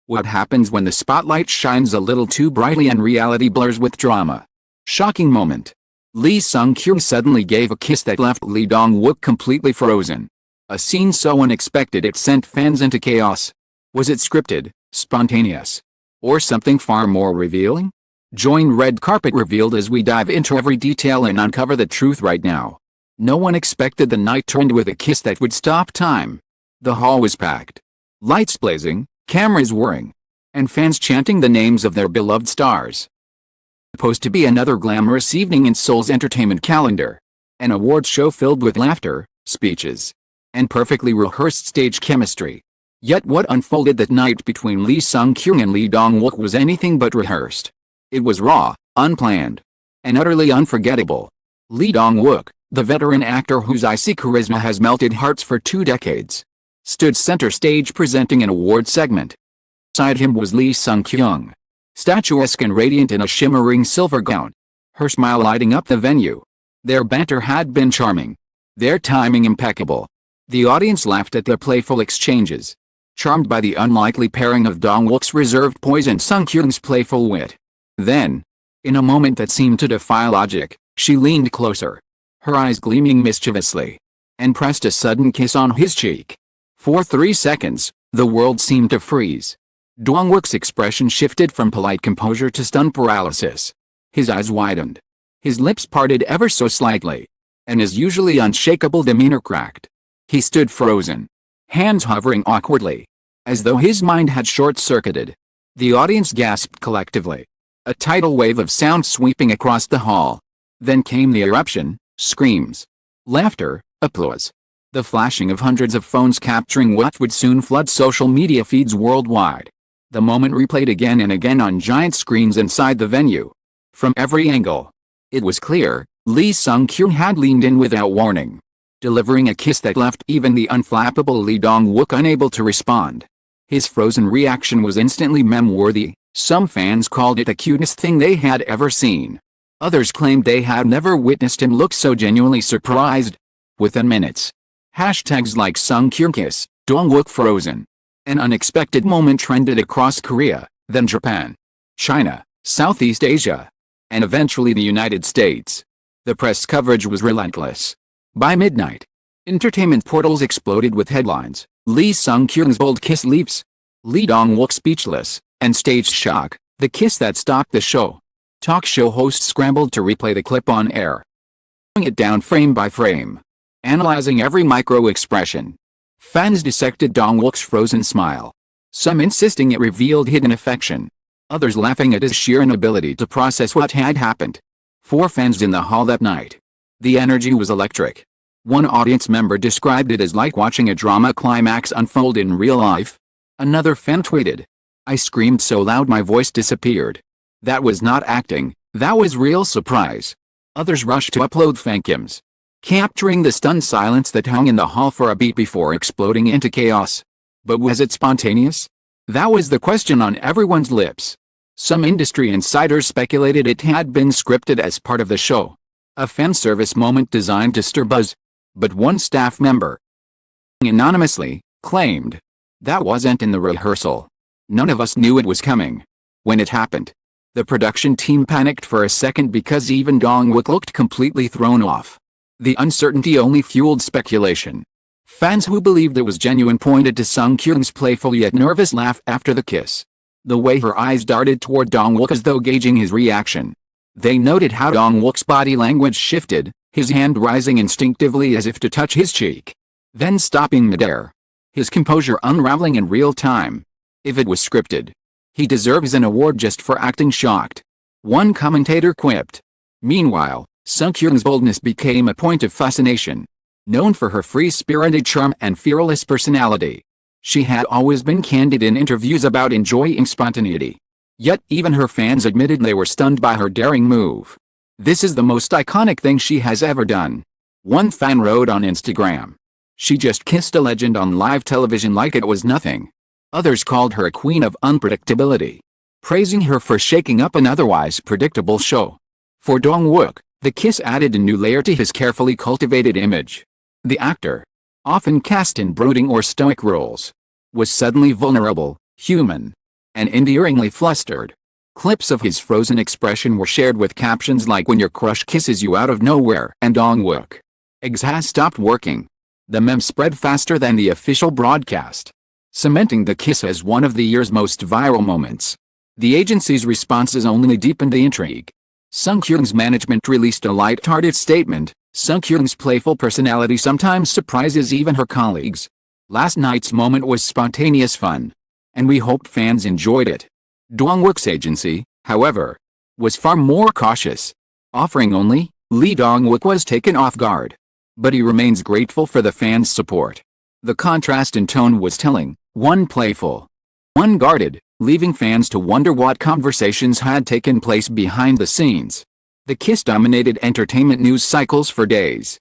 What happens when the spotlight shines a little too brightly and reality blurs with drama? Shocking moment. Lee Sung-kyung suddenly gave a kiss that left Lee Dong-wook completely frozen. A scene so unexpected it sent fans into chaos. Was it scripted, spontaneous, or something far more revealing? Join Red Carpet Revealed as we dive into every detail and uncover the truth right now. No one expected the night to end with a kiss that would stop time. The hall was packed. Lights blazing, cameras whirring, and fans chanting the names of their beloved stars. Supposed to be another glamorous evening in Seoul's entertainment calendar. An awards show filled with laughter, speeches, and perfectly rehearsed stage chemistry. Yet what unfolded that night between Lee Sung-kyung and Lee Dong-wook was anything but rehearsed. It was raw, unplanned, and utterly unforgettable. Lee Dong-wook, the veteran actor whose icy charisma has melted hearts for 2 decades, stood center stage presenting an award segment. Beside him was Lee Sung-kyung, statuesque and radiant in a shimmering silver gown, her smile lighting up the venue. Their banter had been charming, their timing impeccable. The audience laughed at their playful exchanges, charmed by the unlikely pairing of Dong-wook's reserved poise and Sung-kyung's playful wit. Then, in a moment that seemed to defy logic, she leaned closer, her eyes gleaming mischievously, and pressed a sudden kiss on his cheek. For 3 seconds, the world seemed to freeze. Dong-wook's expression shifted from polite composure to stunned paralysis. His eyes widened, his lips parted ever so slightly, and his usually unshakable demeanor cracked. He stood frozen, hands hovering awkwardly, as though his mind had short-circuited. The audience gasped collectively, a tidal wave of sound sweeping across the hall. Then came the eruption, screams, laughter, applause, the flashing of hundreds of phones capturing what would soon flood social media feeds worldwide. The moment replayed again and again on giant screens inside the venue. From every angle, it was clear, Lee Sung-kyung had leaned in without warning, delivering a kiss that left even the unflappable Lee Dong-wook unable to respond. His frozen reaction was instantly meme-worthy. Some fans called it the cutest thing they had ever seen. Others claimed they had never witnessed him look so genuinely surprised. Within minutes, hashtags like Sung-kyung kiss, Dong-wook frozen, an unexpected moment trended across Korea, then Japan, China, Southeast Asia, and eventually the United States. The press coverage was relentless. By midnight, entertainment portals exploded with headlines: Lee Sung-kyung's bold kiss leaves Lee Dong-wook speechless, and staged shock, the kiss that stopped the show. Talk show hosts scrambled to replay the clip on air, slowing it down frame by frame, analyzing every micro-expression. Fans dissected Dong-wook's frozen smile, some insisting it revealed hidden affection, others laughing at his sheer inability to process what had happened. For fans in the hall that night, the energy was electric. One audience member described it as like watching a drama climax unfold in real life. Another fan tweeted, "I screamed so loud my voice disappeared. That was not acting, that was real surprise." Others rushed to upload fankims, capturing the stunned silence that hung in the hall for a beat before exploding into chaos. But was it spontaneous? That was the question on everyone's lips. Some industry insiders speculated it had been scripted as part of the show, a fan service moment designed to stir buzz. But one staff member, anonymously, claimed, "That wasn't in the rehearsal. None of us knew it was coming." When it happened, the production team panicked for a second because even Dong-wook looked completely thrown off. The uncertainty only fueled speculation. Fans who believed it was genuine pointed to Sung-kyung's playful yet nervous laugh after the kiss, the way her eyes darted toward Dong-wook as though gauging his reaction. They noted how Dong-wook's body language shifted, his hand rising instinctively as if to touch his cheek, then stopping midair, his composure unraveling in real time. If it was scripted, he deserves an award just for acting shocked, one commentator quipped. Meanwhile, Sung-kyung's boldness became a point of fascination. Known for her free-spirited charm and fearless personality, she had always been candid in interviews about enjoying spontaneity. Yet even her fans admitted they were stunned by her daring move. "This is the most iconic thing she has ever done," one fan wrote on Instagram. "She just kissed a legend on live television like it was nothing." Others called her a queen of unpredictability, praising her for shaking up an otherwise predictable show. For Dong-wook, the kiss added a new layer to his carefully cultivated image. The actor, often cast in brooding or stoic roles, was suddenly vulnerable, human. and endearingly flustered. Clips of his frozen expression were shared with captions like "When your crush kisses you out of nowhere" and "Dong-wook Eggs has stopped working." The meme spread faster than the official broadcast, cementing the kiss as one of the year's most viral moments. The agency's responses only deepened the intrigue. Sung-kyung's management released a light-hearted statement. Sung-kyung's playful personality sometimes surprises even her colleagues. Last night's moment was spontaneous fun, and we hoped fans enjoyed it. Dong-wook's agency, however, was far more cautious, offering only. Lee Dong-wook was taken off guard, but he remains grateful for the fans' support. The contrast in tone was telling, one playful, one guarded, leaving fans to wonder what conversations had taken place behind the scenes. The kiss dominated entertainment news cycles for days.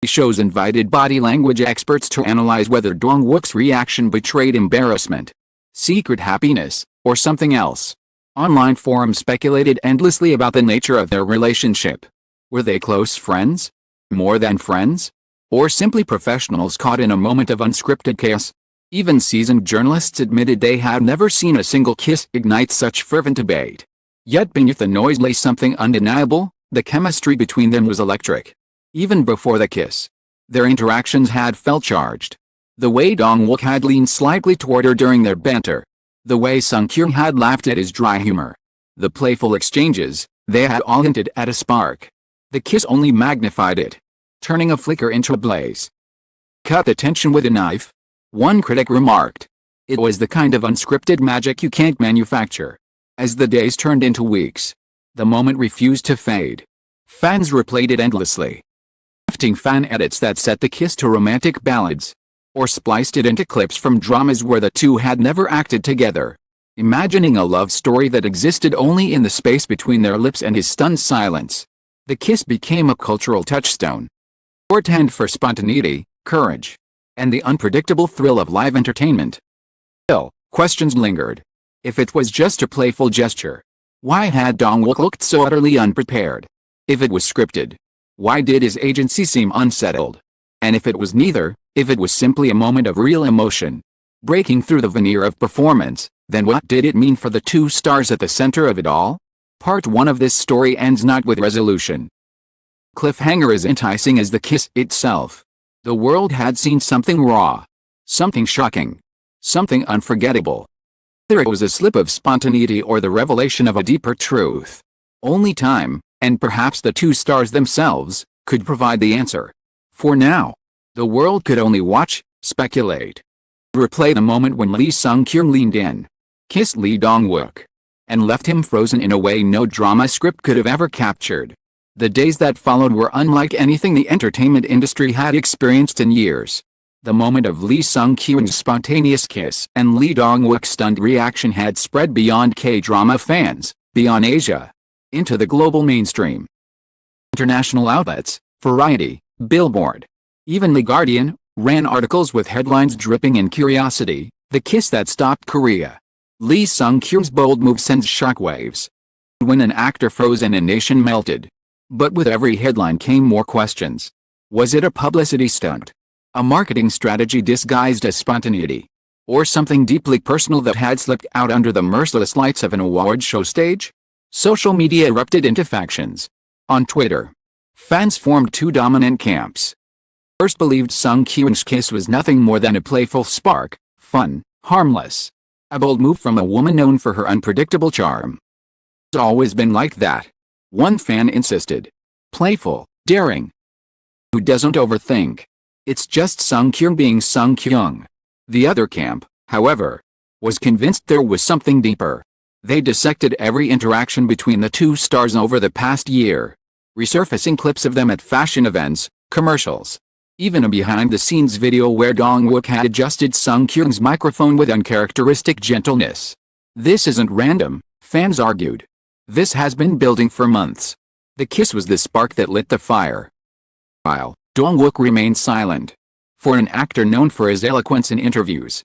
The shows invited body language experts to analyze whether Dong-wook's reaction betrayed embarrassment, secret happiness, or something else. Online forums speculated endlessly about the nature of their relationship. Were they close friends? More than friends? Or simply professionals caught in a moment of unscripted chaos? Even seasoned journalists admitted they had never seen a single kiss ignite such fervent debate. Yet beneath the noise lay something undeniable: the chemistry between them was electric. Even before the kiss, their interactions had felt charged. The way Dong-wook had leaned slightly toward her during their banter, the way Sung-kyung had laughed at his dry humor, the playful exchanges, they had all hinted at a spark. The kiss only magnified it, turning a flicker into a blaze. "Cut the tension with a knife," one critic remarked. It was the kind of unscripted magic you can't manufacture. As the days turned into weeks, the moment refused to fade. Fans replayed it endlessly, crafting fan edits that set the kiss to romantic ballads, or spliced it into clips from dramas where the two had never acted together, imagining a love story that existed only in the space between their lips and his stunned silence. The kiss became a cultural touchstone, portend for spontaneity, courage, and the unpredictable thrill of live entertainment. Still, questions lingered. If it was just a playful gesture, why had Dong-wook looked so utterly unprepared? If it was scripted, why did his agency seem unsettled? And if it was neither, if it was simply a moment of real emotion, breaking through the veneer of performance, then what did it mean for the two stars at the center of it all? Part 1 of this story ends not with resolution. Cliffhanger as enticing as the kiss itself. The world had seen something raw, something shocking, something unforgettable. Whether it was a slip of spontaneity or the revelation of a deeper truth, only time, and perhaps the two stars themselves, could provide the answer. For now, the world could only watch, speculate, replay the moment when Lee Sung-kyung leaned in, kissed Lee Dong-wook, and left him frozen in a way no drama script could have ever captured. The days that followed were unlike anything the entertainment industry had experienced in years. The moment of Lee Sung-kyung's spontaneous kiss and Lee Dong-wook's stunned reaction had spread beyond K-drama fans, beyond Asia, into the global mainstream. International outlets, Variety, Billboard, even The Guardian, ran articles with headlines dripping in curiosity: "The kiss that stopped Korea." Lee Sung-kyung's bold move sends shockwaves. When an actor froze and a nation melted. But with every headline came more questions. Was it a publicity stunt? A marketing strategy disguised as spontaneity? Or something deeply personal that had slipped out under the merciless lights of an award show stage? Social media erupted into factions. On Twitter, fans formed two dominant camps. First believed Sung-kyung's kiss was nothing more than a playful spark, fun, harmless. A bold move from a woman known for her unpredictable charm. It's always been like that, one fan insisted. Playful, daring. Who doesn't overthink? It's just Sung-kyung being Sung-kyung. The other camp, however, was convinced there was something deeper. They dissected every interaction between the two stars over the past year, resurfacing clips of them at fashion events, commercials, even a behind-the-scenes video where Dong-wook had adjusted Sung-kyung's microphone with uncharacteristic gentleness. This isn't random, fans argued. This has been building for months. The kiss was the spark that lit the fire. While Dong-wook remained silent. For an actor known for his eloquence in interviews,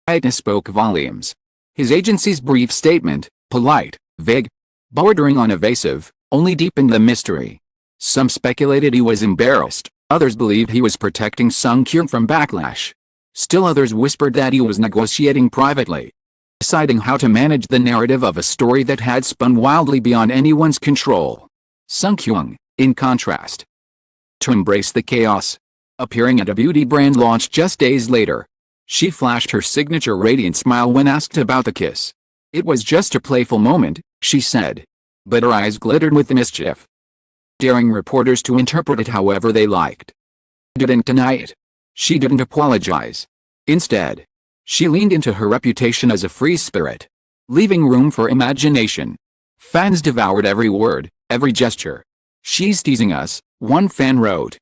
quietness spoke volumes. His agency's brief statement, polite, vague, bordering on evasive, only deepened the mystery. Some speculated he was embarrassed, others believed he was protecting Sung-kyung from backlash. Still others whispered that he was negotiating privately. deciding how to manage the narrative of a story that had spun wildly beyond anyone's control. Sung-kyung, in contrast, to embrace the chaos. Appearing at a beauty brand launch just days later, she flashed her signature radiant smile when asked about the kiss. "It was just a playful moment," she said. But her eyes glittered with mischief, daring reporters to interpret it however they liked. Didn't deny it. She didn't apologize. Instead, she leaned into her reputation as a free spirit, leaving room for imagination. Fans devoured every word, every gesture. "She's teasing us," one fan wrote.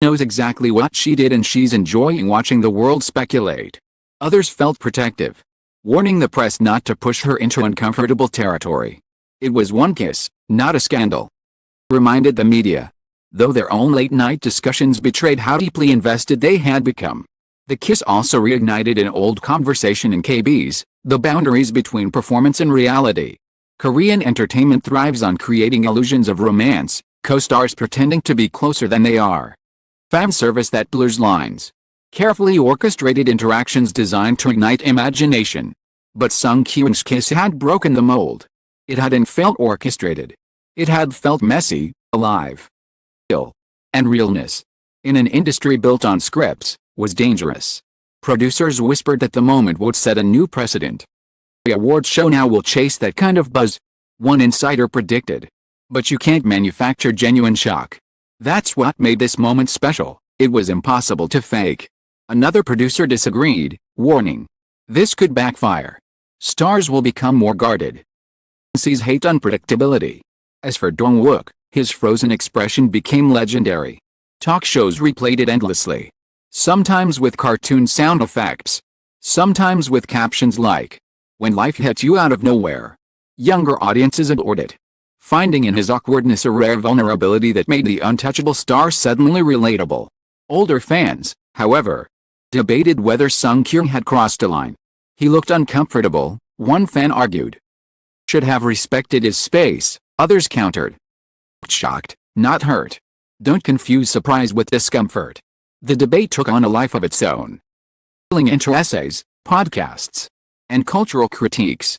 "Knows exactly what she did and she's enjoying watching the world speculate." Others felt protective, warning the press not to push her into uncomfortable territory. "It was one kiss, not a scandal," reminded the media, though their own late-night discussions betrayed how deeply invested they had become. The kiss also reignited an old conversation in KBS, the boundaries between performance and reality. Korean entertainment thrives on creating illusions of romance, co-stars pretending to be closer than they are. Fan service that blurs lines. Carefully orchestrated interactions designed to ignite imagination. But Sung-kyung's kiss had broken the mold. It hadn't felt orchestrated. It had felt messy, alive, ill, and realness, in an industry built on scripts, was dangerous. Producers whispered that the moment would set a new precedent. The awards show now will chase that kind of buzz, one insider predicted. But you can't manufacture genuine shock. That's what made this moment special. It was impossible to fake. Another producer disagreed, warning, "This could backfire. Stars will become more guarded." Fans hate unpredictability. As for Dong-wook, his frozen expression became legendary. Talk shows replayed it endlessly. Sometimes with cartoon sound effects. Sometimes with captions like, "When life hits you out of nowhere." Younger audiences adored it, finding in his awkwardness a rare vulnerability that made the untouchable star suddenly relatable. Older fans, however, debated whether Sung-kyung had crossed a line. "He looked uncomfortable," one fan argued. "Should have respected his space," others countered. "Shocked, not hurt. Don't confuse surprise with discomfort." The debate took on a life of its own, spilling into essays, podcasts, and cultural critiques.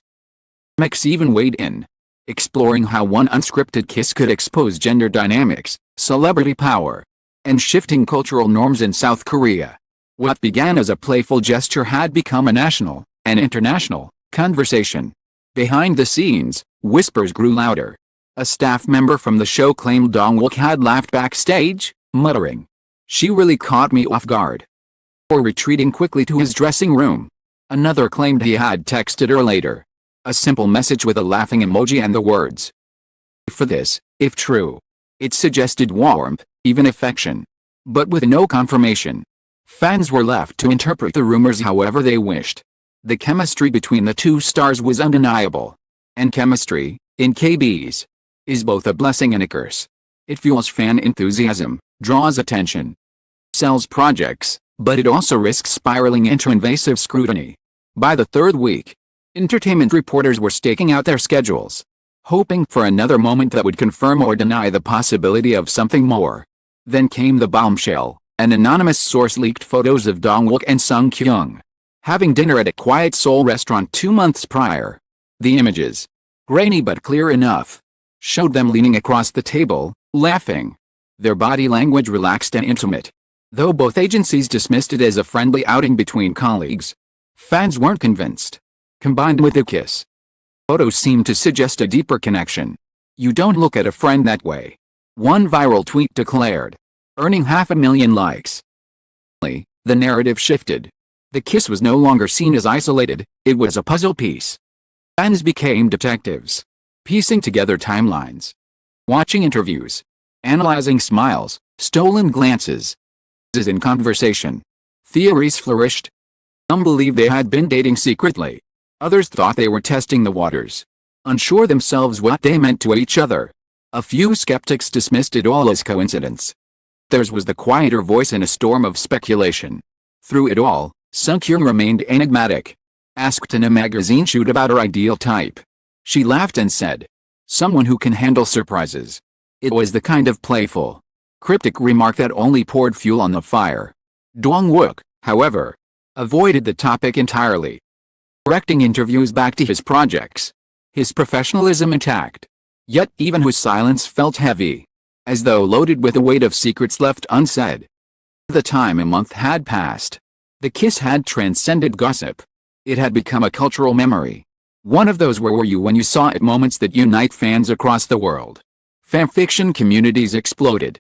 Comics even weighed in, exploring how one unscripted kiss could expose gender dynamics, celebrity power, and shifting cultural norms in South Korea. What began as a playful gesture had become a national, and international, conversation. Behind the scenes, whispers grew louder. A staff member from the show claimed Dong-wook had laughed backstage, muttering, "She really caught me off guard," or retreating quickly to his dressing room. Another claimed he had texted her later, a simple message with a laughing emoji and the words, "For this," if true. It suggested warmth, even affection. But with no confirmation, fans were left to interpret the rumors however they wished. The chemistry between the two stars was undeniable. And chemistry, in KBS, is both a blessing and a curse. It fuels fan enthusiasm, draws attention, sells projects, but it also risks spiraling into invasive scrutiny. By the third week, entertainment reporters were staking out their schedules, hoping for another moment that would confirm or deny the possibility of something more. Then came the bombshell. An anonymous source leaked photos of Dong-wook and Sung-kyung having dinner at a Quiet Seoul restaurant 2 months prior. The images, grainy but clear enough, showed them leaning across the table, laughing, their body language relaxed and intimate. Though both agencies dismissed it as a friendly outing between colleagues, fans weren't convinced. Combined with the kiss, photos seemed to suggest a deeper connection. "You don't look at a friend that way," one viral tweet declared, earning 500,000 likes. The narrative shifted. The kiss was no longer seen as isolated, it was a puzzle piece. Fans became detectives, piecing together timelines, watching interviews, analyzing smiles, stolen glances. As in conversation, theories flourished. Some believed they had been dating secretly. Others thought they were testing the waters, unsure themselves what they meant to each other. A few skeptics dismissed it all as coincidence. Theirs was the quieter voice in a storm of speculation. Through it all, Sung-kyung remained enigmatic. Asked in a magazine shoot about her ideal type, she laughed and said, "Someone who can handle surprises." It was the kind of playful, cryptic remark that only poured fuel on the fire. Dong-wook, however, avoided the topic entirely. directing interviews back to his projects. His professionalism intact. Yet even his silence felt heavy, as though loaded with a weight of secrets left unsaid. The time a month had passed. The kiss had transcended gossip. It had become a cultural memory. One of those where were you when you saw it moments that unite fans across the world. Fanfiction communities exploded.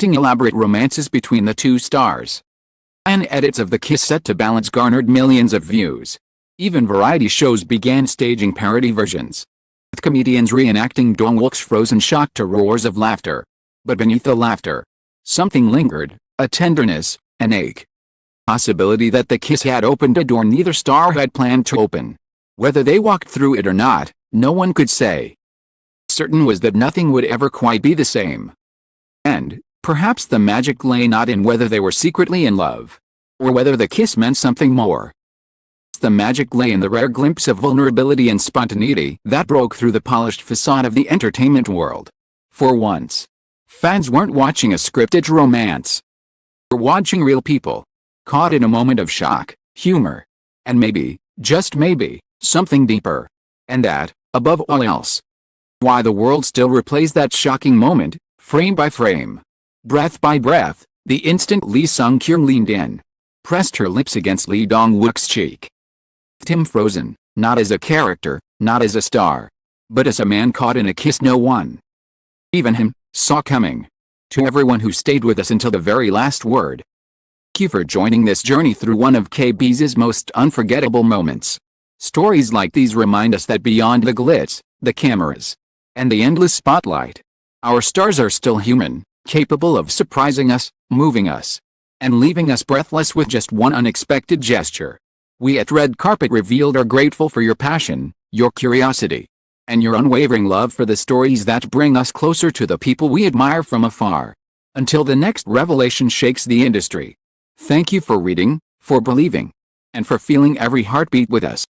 Elaborate romances between the two stars. And edits of the kiss set to balance garnered millions of views. Even variety shows began staging parody versions, with comedians reenacting Dong-wook's frozen shock to roars of laughter. But beneath the laughter, something lingered, a tenderness, an ache. Possibility that the kiss had opened a door neither star had planned to open. Whether they walked through it or not, no one could say. Certain was that nothing would ever quite be the same. And, perhaps the magic lay not in whether they were secretly in love, or whether the kiss meant something more. The magic lay in the rare glimpse of vulnerability and spontaneity that broke through the polished facade of the entertainment world. For once, fans weren't watching a scripted romance. They were watching real people, caught in a moment of shock, humor, and maybe, just maybe, something deeper. And that, above all else, why the world still replays that shocking moment, frame by frame, breath by breath. The instant Lee Sung-kyung leaned in, pressed her lips against Lee Dong-wook's cheek. Him frozen, not as a character, not as a star, but as a man caught in a kiss no one, even him, saw coming. To everyone who stayed with us until the very last word, thank you for joining this journey through one of KBS's most unforgettable moments. Stories like these remind us that beyond the glitz, the cameras, and the endless spotlight, our stars are still human, capable of surprising us, moving us, and leaving us breathless with just one unexpected gesture. We at Red Carpet Revealed are grateful for your passion, your curiosity, and your unwavering love for the stories that bring us closer to the people we admire from afar. Until the next revelation shakes the industry. Thank you for reading, for believing, and for feeling every heartbeat with us.